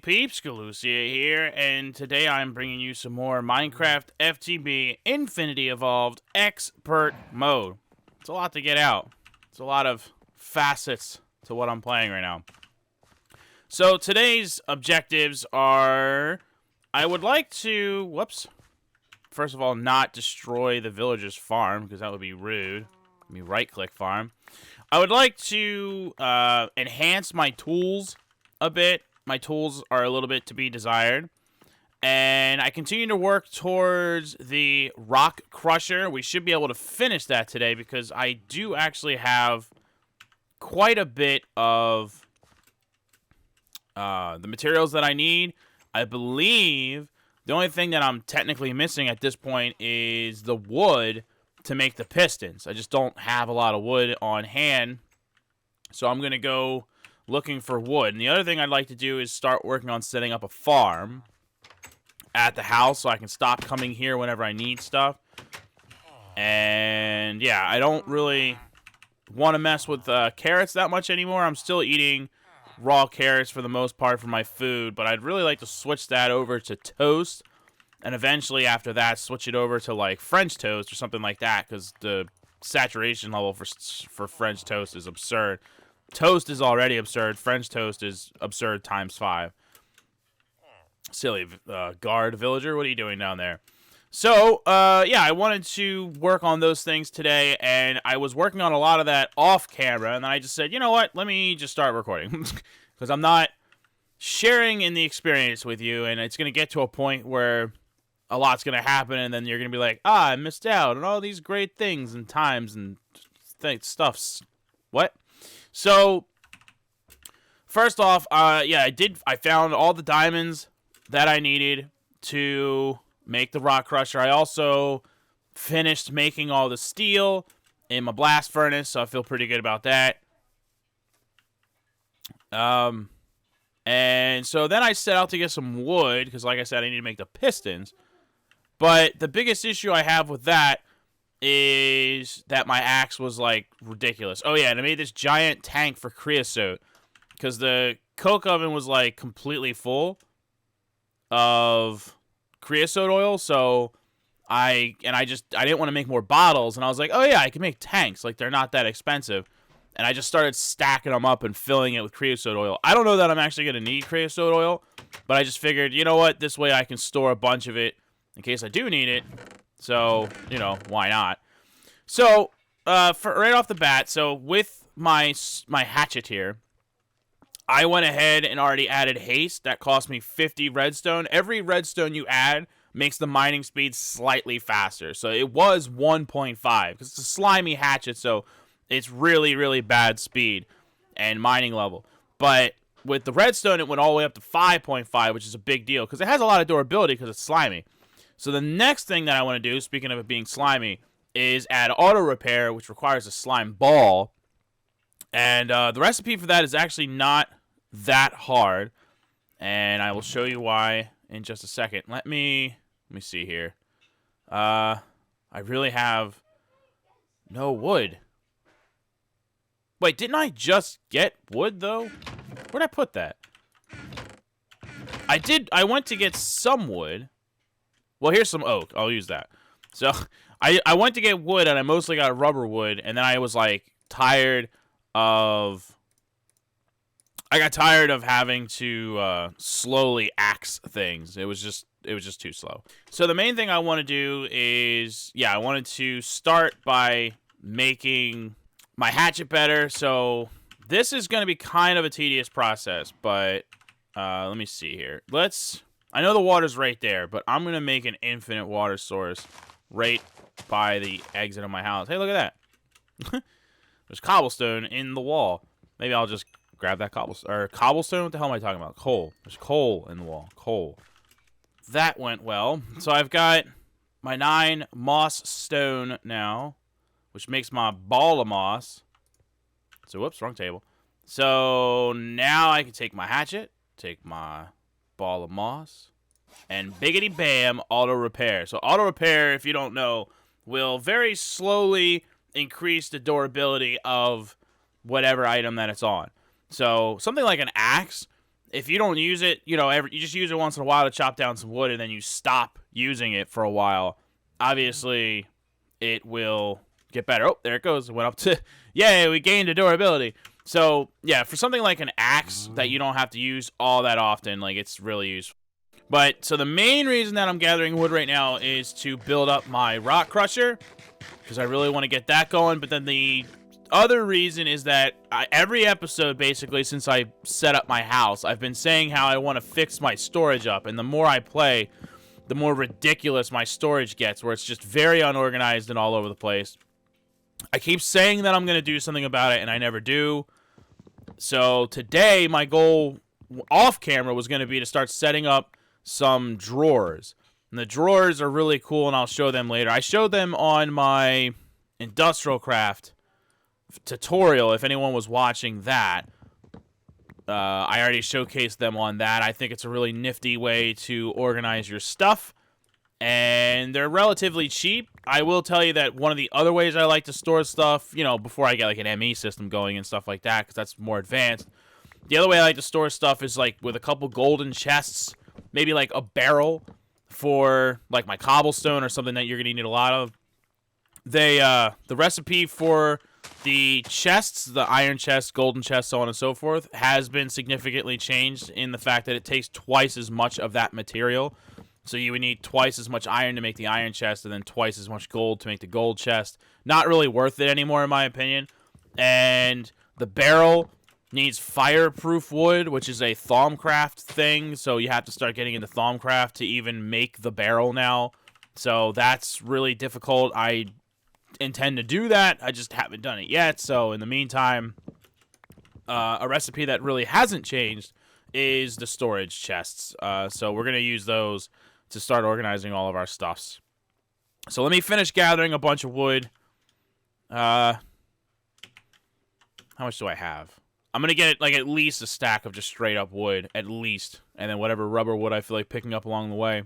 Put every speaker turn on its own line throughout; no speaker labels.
Peeps Galucia here, and today I'm bringing you some more Minecraft FTB Infinity Evolved Expert Mode. It's a lot to get out. It's a lot of facets to what I'm playing right now. So today's objectives are, I would like to, first of all, not destroy the villager's farm, because that would be rude. Let me right-click farm. I would like to enhance my tools a bit. My tools are a little bit to be desired. And I continue to work towards the rock crusher. We should be able to finish that today because I do actually have quite a bit of the materials that I need. I believe the only thing that I'm technically missing at this point is the wood to make the pistons. I just don't have a lot of wood on hand. So I'm going to go looking for wood. And the other thing I'd like to do is start working on setting up a farm at the house so I can stop coming here whenever I need stuff. And yeah, I don't really want to mess with carrots that much anymore. I'm still eating raw carrots for the most part for my food, but I'd really like to switch that over to toast. And eventually after that, switch it over to like French toast or something like that, because the saturation level for French toast is absurd. Toast is already absurd. French toast is absurd times 5. Silly guard villager, what are you doing down there? So, yeah, I wanted to work on those things today, and I was working on a lot of that off camera, and then I just said, you know what, let me just start recording, because I'm not sharing in the experience with you, and it's going to get to a point where a lot's going to happen, and then you're going to be like, I missed out on all these great things and times and stuffs. What? So, first off, yeah, I found all the diamonds that I needed to make the rock crusher. I also finished making all the steel in my blast furnace, so I feel pretty good about that. And so then I set out to get some wood, because like I said, I need to make the pistons. But the biggest issue I have with that is that my axe was, like, ridiculous. Oh, yeah, and I made this giant tank for creosote, because the coke oven was, like, completely full of creosote oil, so I didn't want to make more bottles, and I was like, oh, yeah, I can make tanks. Like, they're not that expensive. And I just started stacking them up and filling it with creosote oil. I don't know that I'm actually going to need creosote oil, but I just figured, you know what, this way I can store a bunch of it in case I do need it. So, you know, why not? So, for right off the bat, so with my hatchet here, I went ahead and already added haste. That cost me 50 redstone. Every redstone you add makes the mining speed slightly faster. So it was 1.5, because it's a slimy hatchet, so it's really, really bad speed and mining level. But with the redstone, it went all the way up to 5.5, which is a big deal, because it has a lot of durability because it's slimy. So the next thing that I want to do, speaking of it being slimy, is add auto repair, which requires a slime ball. And the recipe for that is actually not that hard, and I will show you why in just a second. Let me see here. I really have no wood. Wait, didn't I just get wood though? Where'd I put that? I went to get some wood. Well, here's some oak. I'll use that. So, I went to get wood, and I mostly got rubber wood, and then I was, like, tired of having to slowly axe things. It was just too slow. So, the main thing I want to do is, yeah, I wanted to start by making my hatchet better. So, this is going to be kind of a tedious process, but let me see here. I know the water's right there, but I'm going to make an infinite water source right by the exit of my house. Hey, look at that. There's cobblestone in the wall. Maybe I'll just grab that cobblestone. What the hell am I talking about? Coal. There's coal in the wall. Coal. That went well. So I've got my 9 moss stone now, which makes my ball of moss. So, whoops, wrong table. So now I can take my hatchet, take my ball of moss, and biggity bam, auto repair. So auto repair, if you don't know, will very slowly increase the durability of whatever item that it's on. So something like an axe if you don't use it, you just use it once in a while to chop down some wood, and then you stop using it for a while, obviously it will get better. Oh, there it goes. It went up to, yay, we gained a durability. So, yeah, for something like an axe that you don't have to use all that often, like, it's really useful. But, so the main reason that I'm gathering wood right now is to build up my rock crusher, because I really want to get that going. But then the other reason is that every episode, basically, since I set up my house, I've been saying how I want to fix my storage up. And the more I play, the more ridiculous my storage gets, where it's just very unorganized and all over the place. I keep saying that I'm going to do something about it, and I never do. So today, my goal off camera was going to be to start setting up some drawers. And the drawers are really cool, and I'll show them later. I showed them on my Industrial Craft tutorial, if anyone was watching that. I already showcased them on that. I think it's a really nifty way to organize your stuff. And they're relatively cheap. I will tell you that one of the other ways I like to store stuff, before I get like an ME system going and stuff like that, because that's more advanced. The other way I like to store stuff is like with a couple golden chests, maybe like a barrel for like my cobblestone or something that you're gonna need a lot of. The recipe for the chests, the iron chests, golden chests, so on and so forth, has been significantly changed in the fact that it takes twice as much of that material. So you would need twice as much iron to make the iron chest, and then twice as much gold to make the gold chest. Not really worth it anymore, in my opinion. And the barrel needs fireproof wood, which is a Thaumcraft thing. So you have to start getting into Thaumcraft to even make the barrel now. So that's really difficult. I intend to do that. I just haven't done it yet. So in the meantime, a recipe that really hasn't changed is the storage chests. So we're going to use those to start organizing all of our stuffs. So let me finish gathering a bunch of wood. How much do I have? I'm going to get like at least a stack of just straight up wood, at least. And then whatever rubber wood I feel like picking up along the way.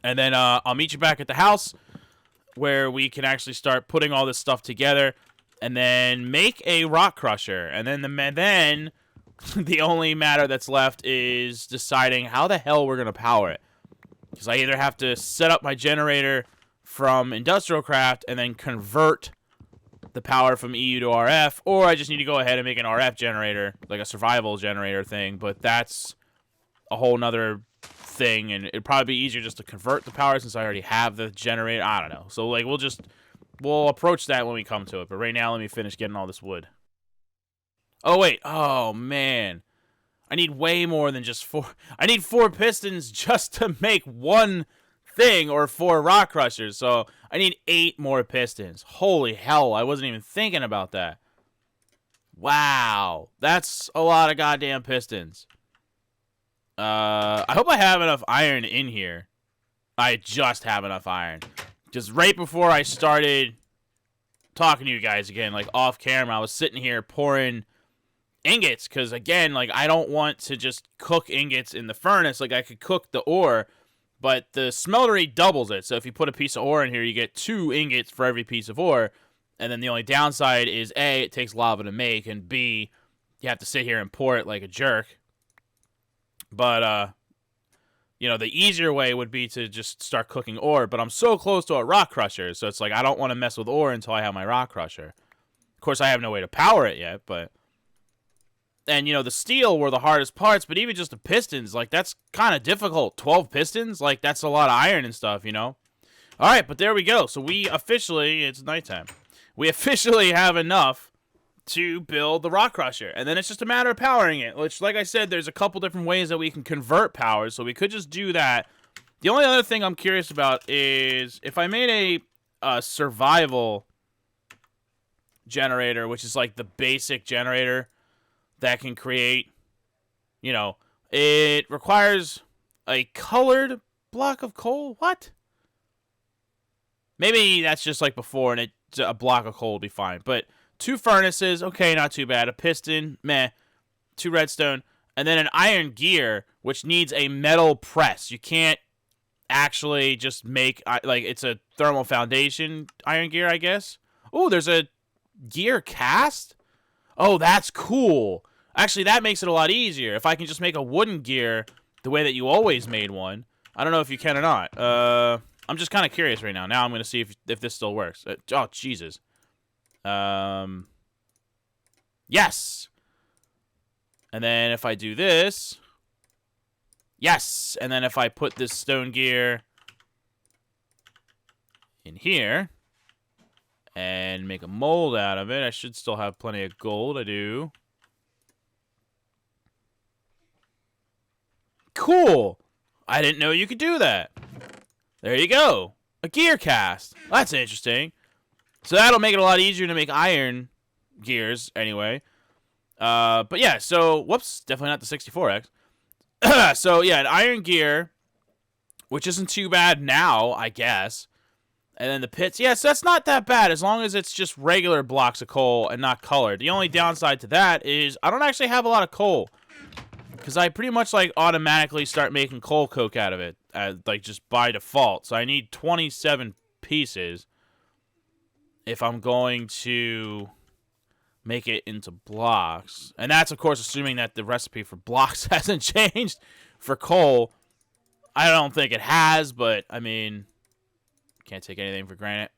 And then I'll meet you back at the house where we can actually start putting all this stuff together and then make a rock crusher. And then the only matter that's left is deciding how the hell we're going to power it. Because I either have to set up my generator from Industrial Craft and then convert the power from EU to RF, or I just need to go ahead and make an RF generator, like a survival generator thing, but that's a whole nother thing, and it'd probably be easier just to convert the power since I already have the generator. I don't know. So, like, we'll approach that when we come to it, but right now let me finish getting all this wood. Oh, wait. Oh, man. I need way more than just 4. I need 4 pistons just to make one thing, or 4 rock crushers. So I need 8 more pistons. Holy hell, I wasn't even thinking about that. Wow. That's a lot of goddamn pistons. I hope I have enough iron in here. I just have enough iron. Just right before I started talking to you guys again, like off camera, I was sitting here pouring ingots, because again, like, I don't want to just cook ingots in the furnace. Like, I could cook the ore, but the smeltery doubles it. So if you put a piece of ore in here, you get 2 ingots for every piece of ore. And then the only downside is A, it takes lava to make, and B, you have to sit here and pour it like a jerk. But the easier way would be to just start cooking ore, but I'm so close to a rock crusher, so it's like I don't want to mess with ore until I have my rock crusher. Of course, I have no way to power it yet, but... And, the steel were the hardest parts, but even just the pistons, like, that's kind of difficult. 12 pistons? Like, that's a lot of iron and stuff, Alright, but there we go. So we officially, it's nighttime. We officially have enough to build the rock crusher. And then it's just a matter of powering it, which, like I said, there's a couple different ways that we can convert power, so we could just do that. The only other thing I'm curious about is if I made a survival generator, which is like the basic generator that can create, it requires a colored block of coal. What? Maybe that's just like before, and a block of coal will be fine. But 2 furnaces, okay, not too bad. A piston, meh. 2 redstone, and then an iron gear, which needs a metal press. You can't actually just make, like, it's a thermal foundation iron gear, I guess. Oh, there's a gear cast? Oh, that's cool. Actually, that makes it a lot easier. If I can just make a wooden gear the way that you always made one. I don't know if you can or not. I'm just kind of curious right now. Now I'm going to see if this still works. Oh, Jesus. Yes. And then if I do this. Yes. And then if I put this stone gear in here and make a mold out of it, I should still have plenty of gold. I do. Cool. I didn't know you could do that. There you go. A gear cast. That's interesting. So that'll make it a lot easier to make iron gears anyway. But yeah, so, whoops, definitely not the 64X. So yeah, an iron gear, which isn't too bad now, I guess. And then the pits, yes, that's not that bad as long as it's just regular blocks of coal and not colored. The only downside to that is I don't actually have a lot of coal. Because I pretty much, like, automatically start making coal coke out of it, like, just by default. So I need 27 pieces if I'm going to make it into blocks. And that's, of course, assuming that the recipe for blocks hasn't changed for coal. I don't think it has, but, I mean, can't take anything for granted.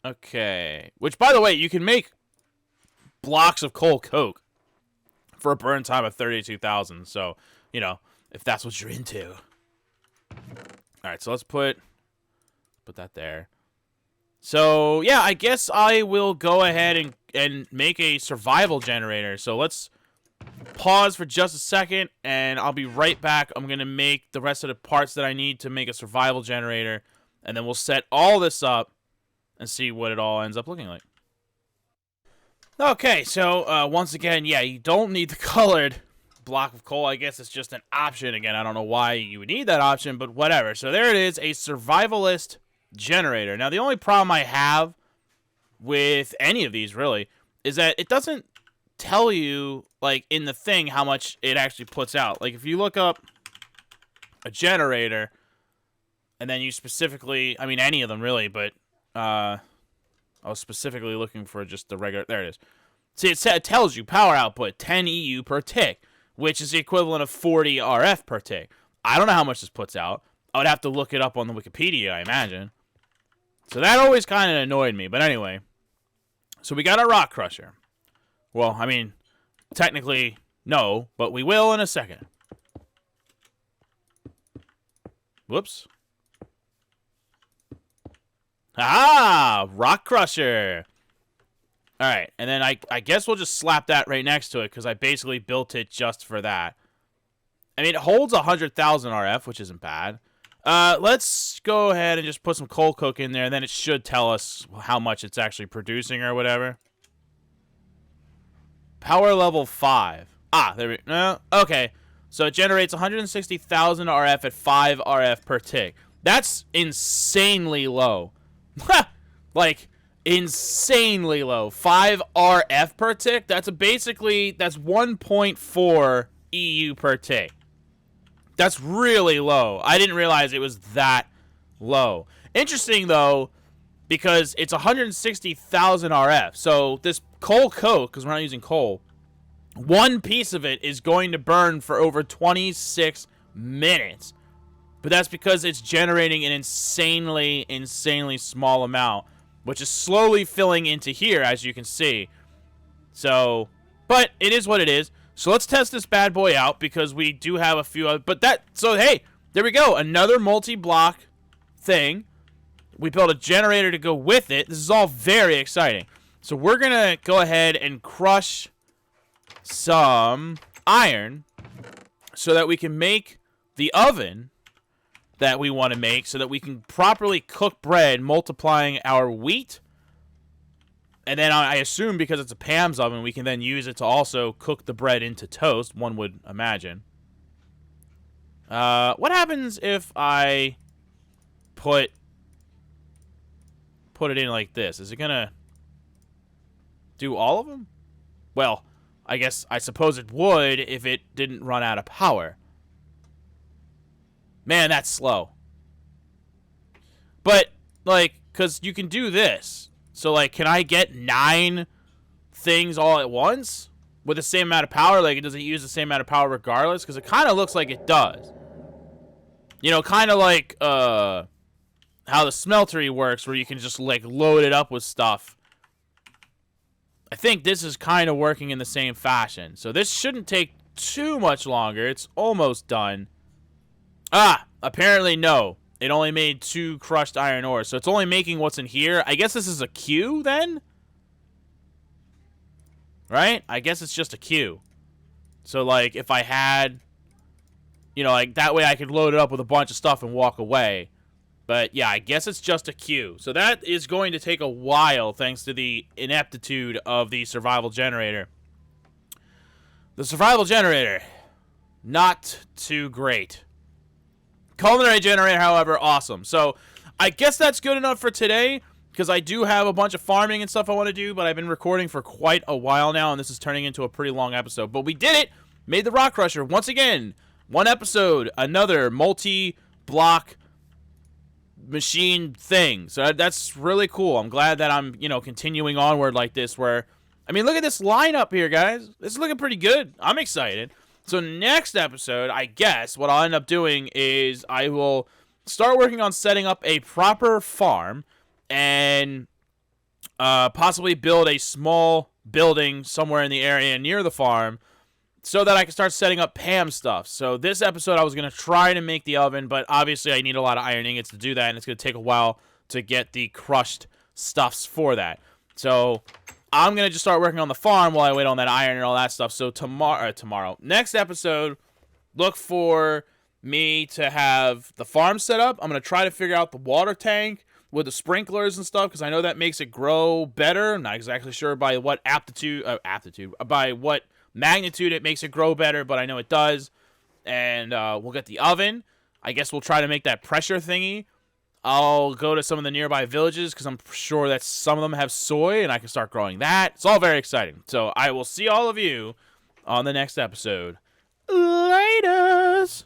Okay. Which, by the way, you can make blocks of coal coke for a burn time of 32,000. So, you know, if that's what you're into. Alright, so let's put that there. So, yeah, I guess I will go ahead and make a survival generator. So let's pause for just a second, and I'll be right back. I'm going to make the rest of the parts that I need to make a survival generator, and then we'll set all this up and see what it all ends up looking like. Okay, so once again, yeah, you don't need the colored block of coal. I guess it's just an option. Again, I don't know why you would need that option, but whatever. So there it is, a survivalist generator. Now, the only problem I have with any of these, really, is that it doesn't tell you, like, in the thing how much it actually puts out. Like, if you look up a generator, and then you specifically, I mean, any of them, really, but I was specifically looking for just the regular, there it is. See, it tells you power output, 10 EU per tick, which is the equivalent of 40 RF per tick. I don't know how much this puts out. I would have to look it up on the Wikipedia, I imagine. So that always kind of annoyed me. But anyway, so we got our rock crusher. Well, I mean, technically, no, but we will in a second. Whoops. Ah, rock crusher. All right, and then I guess we'll just slap that right next to it because I basically built it just for that. I mean, it holds 100,000 RF, which isn't bad. Let's go ahead and just put some coal coke in there, and then it should tell us how much it's actually producing or whatever. Power level 5. Ah, there we go. Okay, so it generates 160,000 RF at 5 RF per tick. That's insanely low. Like, insanely low. 5 RF per tick? That's basically 1.4 EU per tick. That's really low. I didn't realize it was that low. Interesting, though, because it's 160,000 RF. So this coal coke, because we're not using coal, one piece of it is going to burn for over 26 minutes. But that's because it's generating an insanely, insanely small amount, which is slowly filling into here, as you can see. So, but it is what it is. So let's test this bad boy out because we do have a few other, so hey, there we go. Another multi-block thing. We built a generator to go with it. This is all very exciting. So we're going to go ahead and crush some iron so that we can make the oven that we want to make so that we can properly cook bread, multiplying our wheat. And then I assume because it's a Pam's oven, we can then use it to also cook the bread into toast, one would imagine. What happens if I put it in like this? Is it going to do all of them? Well, I suppose it would if it didn't run out of power. Man, that's slow. But, like, because you can do this. So, like, can I get 9 things all at once? with the same amount of power? Like, does it use the same amount of power regardless? Because it kind of looks like it does. You know, kind of like how the smeltery works, where you can just, like, load it up with stuff. I think this is kind of working in the same fashion. So this shouldn't take too much longer. It's almost done. Ah, apparently no. It only made 2 crushed iron ore. So it's only making what's in here. I guess this is a queue then? Right? I guess it's just a queue. So, like, if I had, you know, like, that way I could load it up with a bunch of stuff and walk away. But, yeah, I guess it's just a queue. So that is going to take a while, thanks to the ineptitude of the survival generator. The survival generator, not too great. Culinary generator, however, awesome. So, I guess that's good enough for today, because I do have a bunch of farming and stuff I want to do, but I've been recording for quite a while now, and this is turning into a pretty long episode. But we did it! Made the rock crusher once again. 1 episode, another multi-block machine thing. So that's really cool. I'm glad that I'm, you know, continuing onward like this, where, I mean, look at this lineup here, guys. This is looking pretty good. I'm excited. So next episode, I guess, what I'll end up doing is I will start working on setting up a proper farm and possibly build a small building somewhere in the area near the farm so that I can start setting up Pam stuff. So this episode, I was going to try to make the oven, but obviously I need a lot of iron ingots to do that, and it's going to take a while to get the crushed stuffs for that. So I'm going to just start working on the farm while I wait on that iron and all that stuff. So next episode, look for me to have the farm set up. I'm going to try to figure out the water tank with the sprinklers and stuff, because I know that makes it grow better. I'm not exactly sure by what by what magnitude it makes it grow better, but I know it does. And we'll get the oven. I guess we'll try to make that pressure thingy. I'll go to some of the nearby villages, because I'm sure that some of them have soy, and I can start growing that. It's all very exciting. So I will see all of you on the next episode. Laters!